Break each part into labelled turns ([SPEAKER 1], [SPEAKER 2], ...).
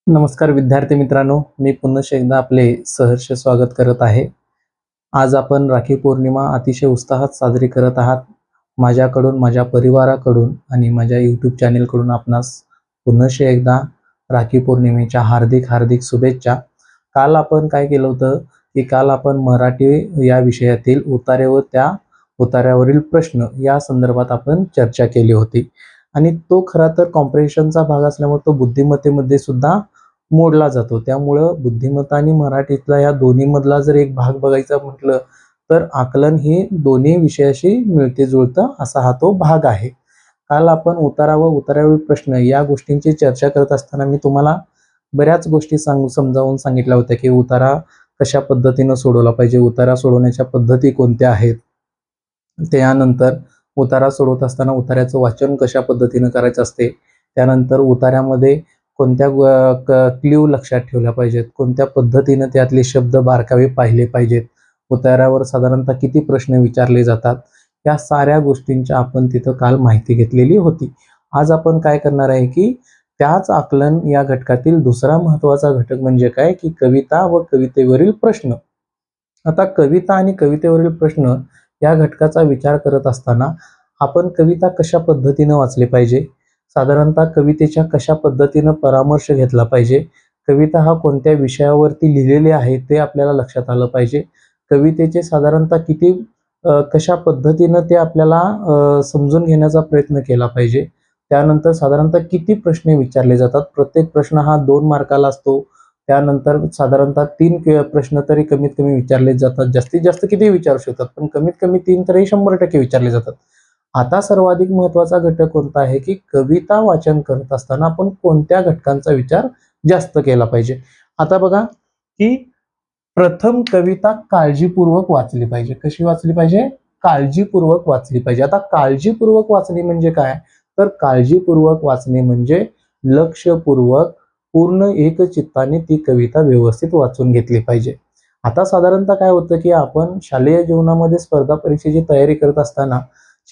[SPEAKER 1] नमस्कार विद्यार्थी मित्रांनो, मी पुन्हा एकदा आपले सहर्ष स्वागत करत आहे. आज आपण राखी पौर्णिमा अतिशय उत्साहात साजरी करत आहात. माझ्याकडून, माझ्या परिवाराकडून आणि माझ्या YouTube चॅनेलकडून आपणास पुन्हा एकदा राखी पौर्णिमेच्या हार्दिक हार्दिक शुभेच्छा. काल आपण काय केलं होतं, की काल आपण मराठी या विषयातील उतारे व त्या उतार्यावरील प्रश्न या संदर्भात आपण चर्चा केली होती. आणि तो खरा तर कॉम्प्रिहेन्शनचा भाग असल्यामुळे तो बुद्धिमत्तेमध्ये सुद्धा मोडला जातो. त्यामुळं बुद्धिमत्ता आणि मराठीतला या दोन्हीमधला जर एक भाग बघायचा म्हटलं तर आकलन ही दोन्ही विषयाशी मिळते-जुळतं असा हा तो भाग आहे. काल आपण उतारा व उतार्यावरील प्रश्न या गोष्टींची चर्चा करत असताना मी तुम्हाला बऱ्याच गोष्टी समजावून सांगितल्या होत्या, की उतारा कशा पद्धतीनं सोडवला पाहिजे, उतारा सोडवण्याच्या पद्धती कोणत्या आहेत. त्यानंतर उतारा सोडवत असताना उतार्याचं वाचन कशा पद्धतीनं करायचं असते. त्यानंतर उतार्यामध्ये कोणत्या क्ल्यू लक्षात ठेवल्या पाहिजेत, कोणत्या पद्धतीनं त्यातले शब्द बारकावे पाहिले पाहिजेत, उतार्यावर साधारणतः किती प्रश्न विचारले जातात, या साऱ्या गोष्टींची आपण तिथं काल माहिती घेतलेली होती. आज आपण काय करणार आहे, की त्याच आकलन या घटकातील दुसरा महत्त्वाचा घटक म्हणजे काय, की कविता व कवितेवरील प्रश्न. आता कविता आणि कवितेवरील प्रश्न या घटकाचा विचार करत असताना आपण कविता कशा पद्धतीनं वाचली पाहिजे, साधारणतः कवितेच्या कशा पद्धतीनं परामर्श घेतला पाहिजे, कविता हा कोणत्या विषयावरती लिहिलेली आहे ते आपल्याला लक्षात आलं पाहिजे, कवितेचे साधारणतः किती कशा पद्धतीनं ते आपल्याला समजून घेण्याचा प्रयत्न केला पाहिजे. त्यानंतर साधारणतः किती प्रश्न विचारले जातात, प्रत्येक प्रश्न हा 2 मार्काला असतो. त्यानंतर साधारणतः 3 प्रश्न तरी कमीत कमी विचारले जातात. जास्तीत जास्त किती विचारू शकतात, पण कमीत कमी 3 तरी 100% विचारले जातात. आता सर्वाधिक महत्त्वाचा घटक कोणता आहे, की कविता वाचन करत असताना आपण कोणत्या घटकांचा विचार जास्त केला पाहिजे. आता बघा, की प्रथम कविता काळजीपूर्वक वाचली पाहिजे. कशी वाचली पाहिजे? काळजीपूर्वक वाचली पाहिजे. आता काळजीपूर्वक वाचणे म्हणजे काय? तर काळजीपूर्वक वाचणे म्हणजे लक्षपूर्वक पूर्ण एकचित्ताने ती कविता व्यवस्थित वाचून घेतली पाहिजे. आता साधारणतः काय होतं, की आपण शालेय जीवनामध्ये स्पर्धा परीक्षेची तयारी करत असताना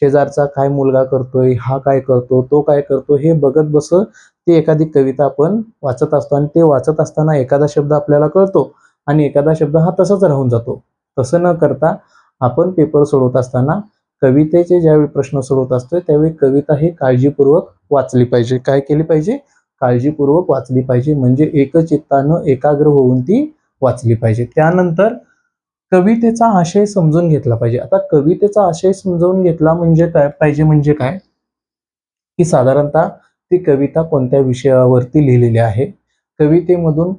[SPEAKER 1] शेजारचा काय मुलगा करतोय, हा काय करतो, तो काय करतो हे बघत बसत ती एखादी कविता आपण वाचत असतो आणि ते वाचत असताना एखादा शब्द आपल्याला कळतो आणि एखादा शब्द हा तसाच राहून जातो. तसं न करता आपण पेपर सोडवत असताना कवितेचे ज्यावेळी प्रश्न सोडवत असतोय त्यावेळी कविता ही काळजीपूर्वक वाचली पाहिजे. काय केली पाहिजे? काळजीपूर्वक वाचली पाहिजे, म्हणजे एकचित्तानं एकाग्र होऊन ती वाचली पाहिजे. त्यानंतर कवितेचा आशय समजून घेतला पाहिजे. आता कवितेचा आशय समजून घेतला म्हणजे काय पाहिजे, म्हणजे काय, की साधारणतः ती कविता कोणत्या विषयावरती लिहिलेली आहे, कवितेमधून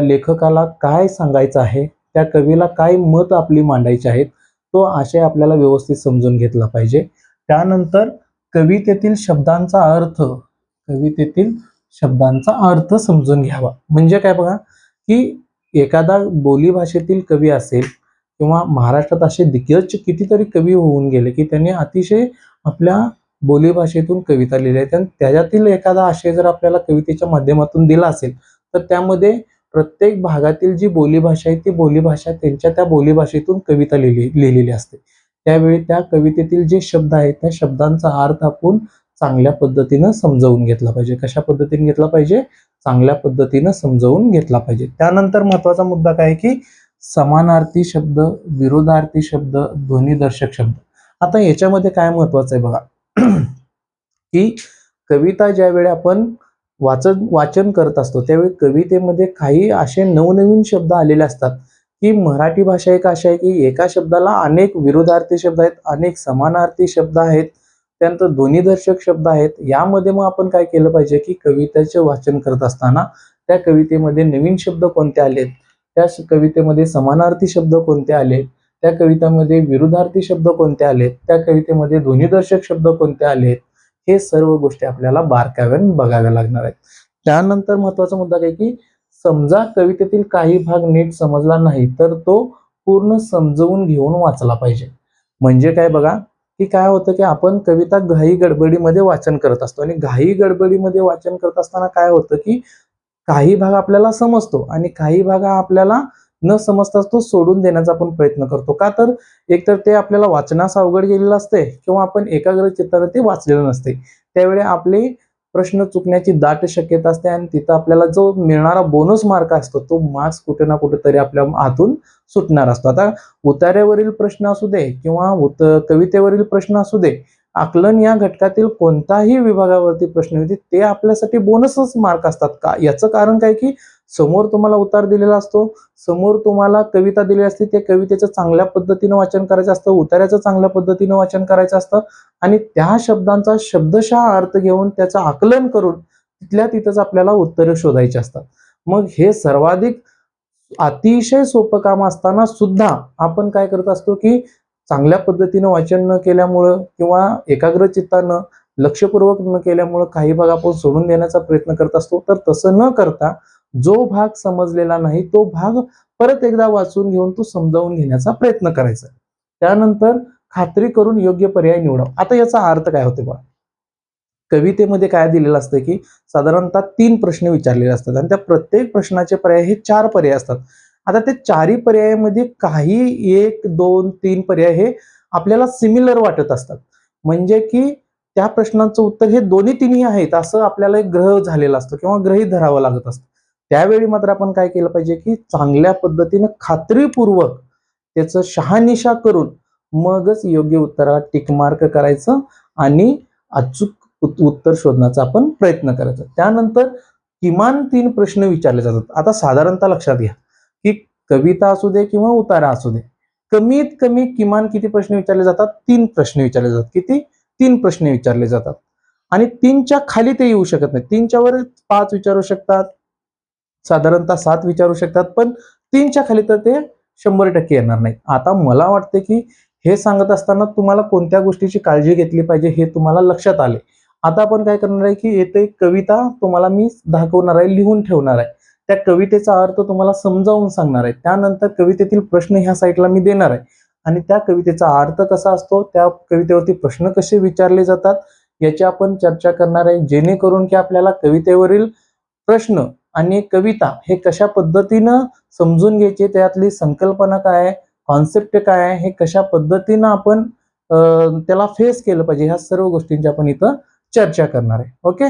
[SPEAKER 1] लेखकाला काय सांगायचं आहे, त्या कवीला काय मत आपली मांडायची आहेत, तो आशय आपल्याला व्यवस्थित समजून घेतला पाहिजे. त्यानंतर कवितेतील शब्दांचा अर्थ, कवितेतील शब्दांचा अर्थ समजून घ्यावा. म्हणजे काय बघा, की एखादा बोलीभाषेतील कवी असेल किंवा महाराष्ट्रात असे दिग्गज कितीतरी कवी होऊन गेले, की त्यांनी अतिशय आपल्या बोलीभाषेतून कविता लिहिल्या आहेत आणि त्याच्यातील एखादा आशय जर आपल्याला कवितेच्या माध्यमातून दिला असेल तर त्यामध्ये प्रत्येक भागातील जी बोलीभाषा आहे ती बोलीभाषा त्यांच्या त्या बोलीभाषेतून कविता लिहिलेली असते. त्यावेळी त्या कवितेतील जे शब्द आहेत त्या शब्दांचा अर्थ आपण चांगल्या पद्धतीनं समजावून घेतला पाहिजे. कशा पद्धतीने घेतला पाहिजे? चांगल्या पद्धतीनं समजावून घेतला पाहिजे. त्यानंतर महत्वाचा मुद्दा काय आहे, की समानार्थी शब्द, विरोधार्थी शब्द, ध्वनिदर्शक शब्द. आता याच्यामध्ये काय महत्वाचं आहे बघा, की कविता ज्यावेळी आपण वाचन करत असतो त्यावेळी कवितेमध्ये काही असे नवनवीन शब्द आलेले असतात, की मराठी भाषा एक अशी आहे की एका शब्दाला अनेक विरोधार्थी शब्द आहेत, अनेक समानार्थी शब्द आहेत, त्यानंतर ध्वनिदर्शक शब्द आहेत. यामध्ये मग आपण काय केलं पाहिजे, की कवितेचे वाचन करत असताना त्या कवितेमध्ये नवीन शब्द कोणते आलेत, त्या कवितेमध्ये समानार्थी शब्द कोणते आलेत, त्या कवितेमध्ये विरुद्धार्थी शब्द कोणते आलेत, त्या कवितेमध्ये ध्वनिदर्शक शब्द कोणते आलेत, हे सर्व गोष्टी आपल्याला बारकाव्याने बघाव्या लागणार आहेत. त्यानंतर महत्वाचा मुद्दा काय, की समजा कवितेतील काही भाग नीट समजला नाही तर तो पूर्ण समजवून घेऊन वाचला पाहिजे. म्हणजे काय बघा, की काय होतं, की आपण कविता घाई गडबडीमध्ये वाचन करत असतो आणि घाई गडबडीमध्ये वाचन करत असताना काय होतं, की काही भाग आपल्याला समजतो आणि काही भाग आपल्याला न समजताच तो सोडून देण्याचा आपण प्रयत्न करतो. का तर एकतर ते आपल्याला वाचनास अवघड गेलेलं असते किंवा आपण एकाग्र चित्ताने ते वाचलेलं नसते. त्यावेळी आपली प्रश्न चुकण्याची दाट शक्यता असते आणि तिथं आपल्याला जो मिळणारा बोनस मार्क असतो तो मार्क्स कुठे ना कुठेतरी आपल्या हातून सुटणार असतो. आता उतार्यावरील प्रश्न असू दे किंवा कवितेवरील प्रश्न असू दे, आकलन या घटकातील कोणताही विभागावरती प्रश्न होते ते आपल्यासाठी बोनसच मार्क असतात. का याचं कारण काय की समोर तुम्हाला उतार दिलेला असतो, समोर तुम्हाला कविता दिलेली असते, त्या कवितेचं चांगल्या पद्धतीनं वाचन करायचं असतं, उतार्याचं चांगल्या पद्धतीनं वाचन करायचं असतं आणि त्या शब्दांचा शब्दशः अर्थ घेऊन त्याचं आकलन करून तिथल्या तिथंच आपल्याला उत्तरं शोधायची असतात. मग हे सर्वाधिक अतिशय सोपं काम असताना सुद्धा आपण काय करत असतो की चांगल्या पद्धतीनं वाचन न केल्यामुळं किंवा एकाग्रचित्तानं लक्षपूर्वक न केल्यामुळं काही भाग आपण सोडून देण्याचा प्रयत्न करत असतो. तर तसं न करता जो भाग समजलेला नाही तो भाग परत एकदा वाचून घेऊन तो समजावून घेण्याचा प्रयत्न करायचा. त्यानंतर खात्री करून योग्य पर्याय निवडा. आता याचा अर्थ काय होते बघा, कवितेमध्ये काय दिलेलं असतं की साधारणतः 3 प्रश्न विचारलेले असतात आणि त्या प्रत्येक प्रश्नाचे पर्याय हे 4 पर्याय असतात. आता ते चारही पर्यायामध्ये काही 1, 2, 3 पर्याय हे आपल्याला सिमिलर वाटत असतात. म्हणजे की त्या प्रश्नांचं उत्तर हे दोन्ही तिन्ही आहेत असं आपल्याला एक ग्रह झालेला असतो किंवा गृहीत धरावं लागत असतं. त्यावेळी मात्र आपण काय केलं पाहिजे की चांगल्या पद्धतीनं खात्रीपूर्वक त्याचं शहानिशा करून मगच योग्य उत्तराला टिक मार्क करायचं आणि अचूक उत्तर शोधण्याचा आपण प्रयत्न करायचा. त्यानंतर किमान 3 प्रश्न विचारले जातात. आता साधारणतः लक्षात घ्या की कविता असू दे किंवा उतारा असू दे, कमीत कमी किमान किती प्रश्न विचारले जातात? 3 प्रश्न विचारले जातात. किती? 3 प्रश्न विचारले जातात आणि 3च्या खाली ते येऊ शकत नाही. 3च्या वर 5 विचारू शकतात, साधारणतः 7 विचारू शकतात, पण 3च्या खाली तर ते 100% येणार नाही. आता मला वाटते की हे सांगत असताना तुम्हाला कोणत्या गोष्टीची काळजी घेतली पाहिजे हे तुम्हाला लक्षात आले. आता आपण काय करणार आहे की येथे कविता तुम्हाला मी दाखवणार आहे, लिहून ठेवणार आहे. त्या कवितेचा अर्थ तुम्हाला समजावून सांगणार आहे. त्यानंतर कवितेतील प्रश्न ह्या साईडला मी देणार आहे आणि त्या कवितेचा अर्थ कसा असतो, त्या कवितेवरती प्रश्न कसे विचारले जातात याची आपण चर्चा करणार आहे, जेणेकरून की आपल्याला कवितेवरील प्रश्न आणि कविता हे कशा पद्धतीनं समजून घ्यायचे, त्यातली संकल्पना काय आहे, कॉन्सेप्ट काय आहे, हे कशा पद्धतीनं आपण त्याला फेस केलं पाहिजे, ह्या सर्व गोष्टींची आपण इथं चर्चा करणार आहे. ओके.